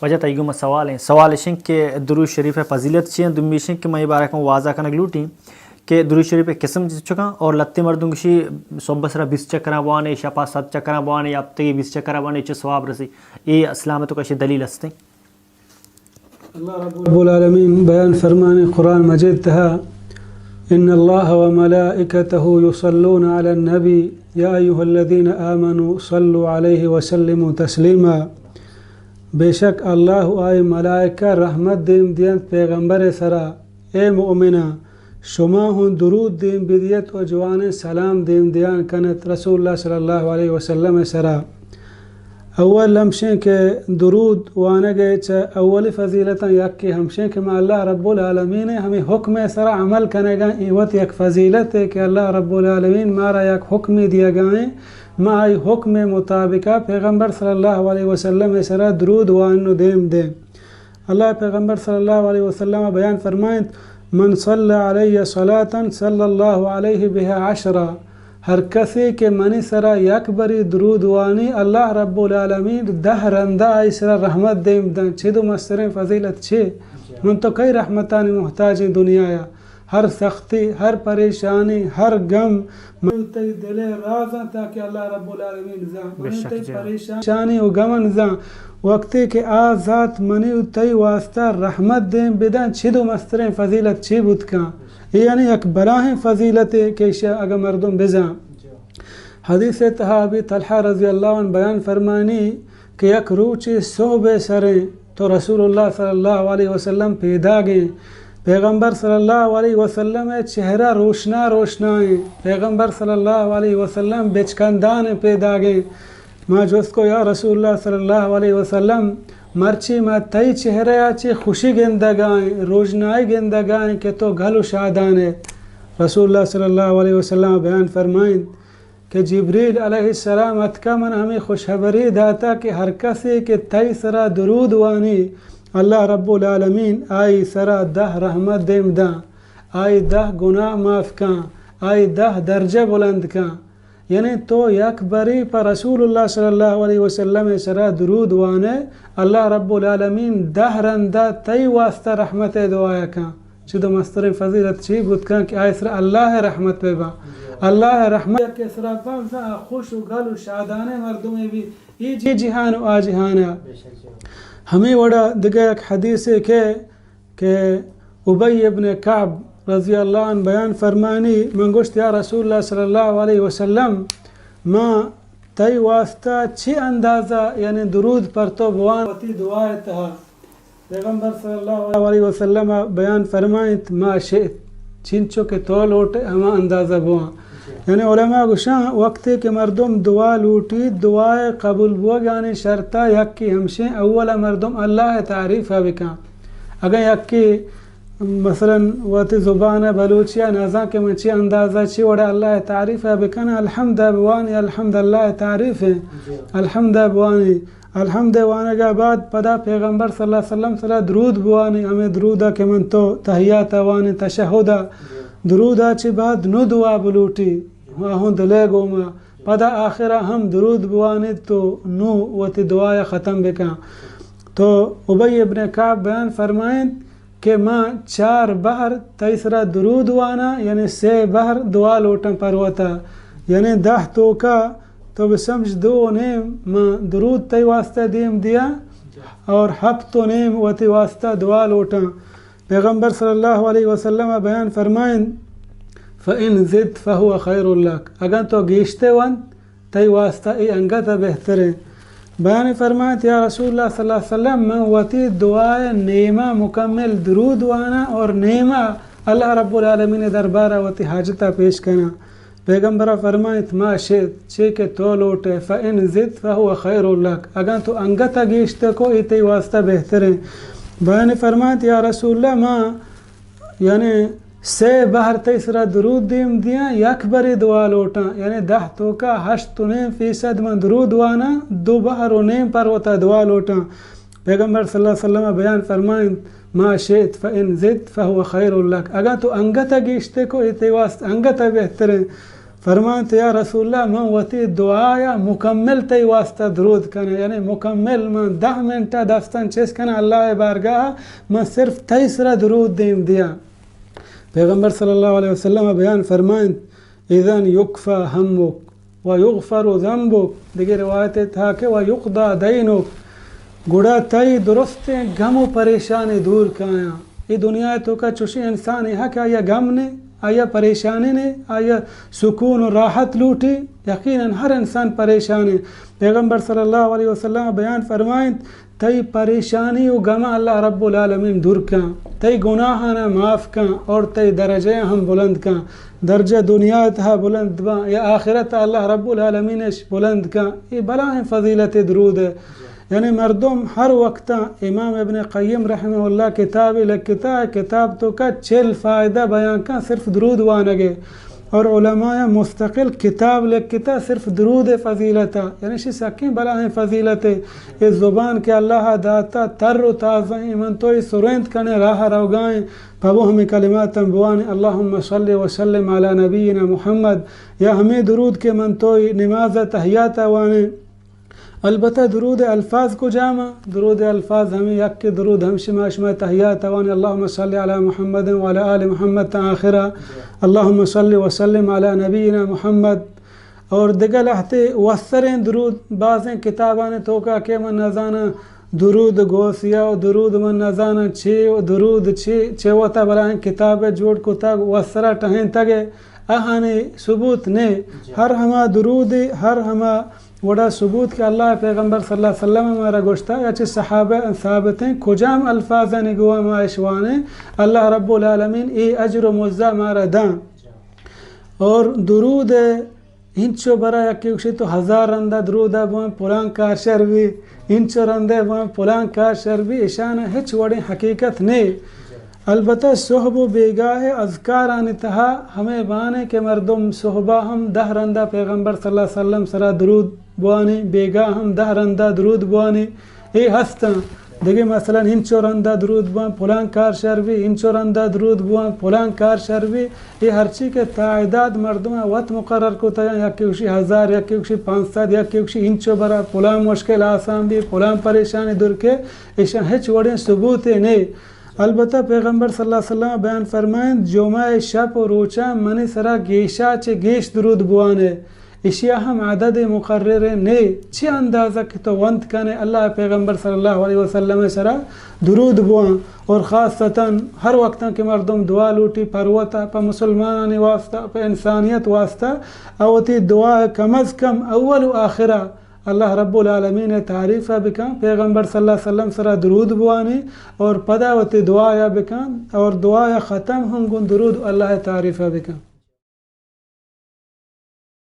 وجہ تیگم سوال ہیں سوال شن کہ درود شریف فضیلت چین دمی شن کہ میں بارک میں واضح کنک لوٹیں کہ درود شریف قسم چکا اور لتے مردوں گشی صبح سرا 20 چکرا بوانے شپا 7 چکرا بوانے یا تے 20 چکرا بوانے چ ثواب رسی یہ اسلام تو کشی دلیل ہستے اللہ رب العالمین بیان فرمانے قرآن مجید تھا ان اللہ وملائکتہ یصلون علی النبی یا ایھا الذین آمنوا صلوا علیہ وسلموا تسلیما بے شک اللہ آئی ملائکہ رحمت دیم دین پیغمبر سرا اے مؤمنہ شما ہوں درود دیم بدیت و جوان سلام دیم دیان کنت رسول اللہ صلی اللہ علیہ وسلم سرا اول لمشیں کہ درود وانا گئے اول فضیلتا یک کہ ہمشیں کہ ما اللہ رب العالمین ہمیں حکم سرا عمل کنے گا ایوت یک فضیلت ہے کہ اللہ رب العالمین مارا یک حکم دیا گائیں ما آئی حکم مطابقہ پیغمبر صلی اللہ علیہ وسلم سرا درود وانو دیم دیم اللہ پیغمبر صلی اللہ علیہ وسلم بیان فرمائیں من صلی علیہ صلاة صلی اللہ علیہ بها 10 ہر کسی کے منی سرا یک بری درود وانی اللہ رب العالمین 10 رندہ آئی سرا رحمت دیم دن چھ دو مسترین فضیلت چھ من تو کئی رحمتانی محتاج دنیا یا ہر سختی ہر پریشانی ہر غم من تی دل رازاں تاکہ اللہ رب العالمین زاں من تی پریشانی و غمن زاں وقتی کہ آزات منی تی واسطہ رحمت دیں بدن چھ دو مسترین فضیلت چھ بود کان یعنی ایک بلاہیں فضیلت کہ اگر مردم بزاں حدیث تہابی طلحہ رضی اللہ عنہ بیان فرمانی کہ یک روچی صحبہ سریں تو رسول اللہ صلی اللہ علیہ وسلم پیدا گئیں پیغمبر صلی اللہ علیہ وسلم چہرہ روشنا روشنائیں پیغمبر صلی اللہ علیہ وسلم بچکندان پیدا گئیں ما جو اس کو یا رسول اللہ صلی اللہ علیہ وسلم مرچی ما تئی چہرے آچی خوشی گندگائیں روشنائی گندگائیں کہ تو گھلو شادانے رسول اللہ صلی اللہ علیہ وسلم بیان فرمائیں کہ جبریل علیہ السلام اتکا من ہمیں خوشخبری داتا کہ ہر کسی کے تئی سرا درود وانی اللہ رب العالمین آئی سرا 10 رحمت دیم داں آئی 10 گناہ معاف کاں آئی 10 درجہ بلند کاں یعنی تو یک بری پر رسول اللہ صلی اللہ علیہ وسلم سرا درود وانے اللہ رب العالمین 10 رندہ تی واسطہ رحمت دعایا کاں چیدو مستر فضیلت چی بود کاں کہ آئی سرا اللہ رحمت پہ با اللہ رحمت کے سرا پاکزا خوش و گل و شادانے مردمی بھی یہ جہان و آجہانا ہمیں وڑا دگا ایک حدیث ہے کہ ابی ابن کعب رضی اللہ عنہ بیان فرمانی من گوشت یا رسول اللہ صلی اللہ علیہ وسلم ما تی واسطہ چھ اندازہ یعنی درود پر تو بوان وطی دعائے تہا پیغمبر صلی اللہ علیہ وسلم بیان فرمائیں ما شئت چنچو کے تو لوٹے ہما اندازہ بوان یعنی علماء گوشاں وقتی کہ مردم دعا لوٹی دعائے قبول بوگ یعنی شرطہ یک کی ہمشیں اولا مردم اللہ تعریف ہے بکاں اگر یک کی مثلا واتی زبان بلوچیا نازاں کے منچی اندازہ چی وڑا اللہ تعریف ہے بکنا الحمد بوانی الحمد اللہ تعریف ہے الحمد بوانی الحمد وانے کے بعد پدا پیغمبر صلی اللہ علیہ وسلم صلی درود بوانی ہمیں درودہ کہ من تو تحیات وانی تشہدہ درودہ چی بعد نو دعا بلوٹی ہوں دلے گوما پدا آخرہ ہم درود بوانی تو نو واتی دعا ختم بکا تو ابی ابن کعب بیان فرمائیں کہ ماں 4 بہر تیسرا درود وانا یعنی 3 بہر دعا لوٹن پر ہوتا یعنی 10 توکا تو بسمجھ 2 نیم ماں درود تی واسطہ دیم دیا اور 7 نیم وتی واسطہ دعا لوٹن پیغمبر صلی اللہ علیہ وسلم بیان فرمائیں فَإِن زِدْ فَهُوَ خَيْرٌ لَكَ اگر تو گیشتے ون تی واسطہ ای انگتا بہترین بیان فرمائیں یا رسول اللہ صلی اللہ علیہ وسلم من وتی دعائے نیمہ مکمل درود وانا اور نیمہ اللہ رب العالمین دربارہ وتی حاجتہ پیش کرنا پیغمبرہ فرمائیں ما شئت چھ کے تو لوٹے فَإِن زِدْ فَهُوَ خَيْرٌ لَكَ اگر تو انگتا گیشتے کو ای تی واسطہ بہترین بیان فرمائیں یا رسول اللہ ما یعنی 3 بہر تیسرا درود دیم دیا یک بری دعا لوٹا یعنی 10 توکا 8.5% من درود وانا 2 بہر و نیم پر ہوتا دعا لوٹا پیغمبر صلی اللہ علیہ وسلم بیان فرمائیں ما شئت فإن زد فهو خیر لک اگر تو انگتا گیشتے کو ایتے واسط انگتا بہترین فرمانت یا رسول اللہ من وتی دعایا مکمل تی واسطہ درود کنا، یعنی مکمل من 10 منٹہ دستان چیز کنا اللہ بارگاہ من صرف تی سرا درود دیم دیا۔ پیغمبر صلی اللہ علیہ وسلم بیان فرمائند اذن یکفا ہمک و یغفر ذنبک، دیگر روایت تھا کہ و یقضا دینک، گڑا تی درست غم و پریشانی دور کایا۔ یہ دنیا تو کا چوشی انسان ہے کہ آیا غم نے، آیا پریشانی نے، آیا سکون و راحت لوٹی، یقیناً ہر انسان پریشان ہے۔ پیغمبر صلی اللہ علیہ وسلم بیان فرمائیں تی پریشانی و غم اللہ رب العالمین دور کاں، تی گناہاں معاف کاں، اور تی درجے ہم بلند کاں، درجہ دنیا تھا بلند با یا آخرت اللہ رب العالمین بلند کاں۔ یہ بلا ہے فضیلت درود ہے، یعنی مردم ہر وقت امام ابن قیم رحمہ اللہ کتاب لکھتا ہے، کتاب تو کا 40 فائدہ بیان کا صرف درود وانگے، اور علماء مستقل کتاب لکھتا صرف درود فضیلت، یعنی شی سکیں بلا ہے فضیلت، یہ زبان کے اللہ داتا تر و تازہ من تو سرند کنے راہ روگائیں پبو ہمیں کلمات بوان اللہم صلی وسلم علی نبینا محمد، یا ہمیں درود کے من تو نماز تحیات وانے۔ البتہ درود الفاظ کو جامع، درود الفاظ ہمیں یک کے درود ہم شما تحیات وان اللہم صلی علی محمد وعلی آل محمد تا آخرہ اللہم صلی وسلم علی نبینا محمد، اور دیگر لہتے وستریں درود بعضیں کتاباں توکا کہ من نزانا درود گوسیا و درود من نزانا درود چوتا بلائیں کتاب جوڑ کو تک وسترہ ٹہین تگے اہانے ثبوت نے، ہر ہما درود ہر ہما وڑا ثبوت کہ اللہ پیغمبر صلی اللہ علیہ وسلم ہمارا گوشتا یا چھ صحابہ ثابت ہیں کجام الفاظ نگوہ معاشوانے اللہ رب العالمین ای اجر و مزہ مارا دان۔ اور درود انچو برا یا کیوشی تو 1000 رندہ درود بوان پلان کار شروی، انچو رندہ بوان پلان کار شروی، اشانہ ہچ وڑی حقیقت نہیں۔ البتہ صحب و بیگاہ اذکاران تہا ہمیں بانے کہ مردم صحبہ ہم 10 رندہ پیغمبر صلی اللہ علیہ وسلم سرا درود بوانے، بیگاہ ہم 10 رندہ درود بوانے، اے ہستاں دیکھیں مثلا انچو رندہ درود بوان پلان کار شروی، انچو رندہ درود بوان پلان کار شروی، یہ ہرچی کے تعداد مردم وقت مقرر کو تیاں یا کیوشی 1000 یا کیوشی 500 یا کیوشی انچو برا پلان مشکل آسان بھی پلان پریشانی دور کے ایشان ہچ وڑیں ثبوت نہیں۔ البتہ پیغمبر صلی اللہ علیہ وسلم بیان فرمائیں جمعہ شب و روچہ منی سرا گیشہ چے گیش درود بوانے، اشیاء ہم عدد مقرر نہیں، چھ اندازہ کہ تو وانت کنے اللہ پیغمبر صلی اللہ علیہ وسلم سرا درود بوان، اور خاصتاً ہر وقتاں کہ مردم دعا لوٹی پروتا پا مسلمانانی واسطہ پا انسانیت واسطہ، اوتی دعا کم از کم اول و آخرہ اللہ رب العالمین تعریفہ بکن، پیغمبر صلی اللہ علیہ وسلم سرا درود بوانی، اور پدا وتی دعایا بکن، اور دعایا ختم ہم گن درود اللہ تعریفہ بکن۔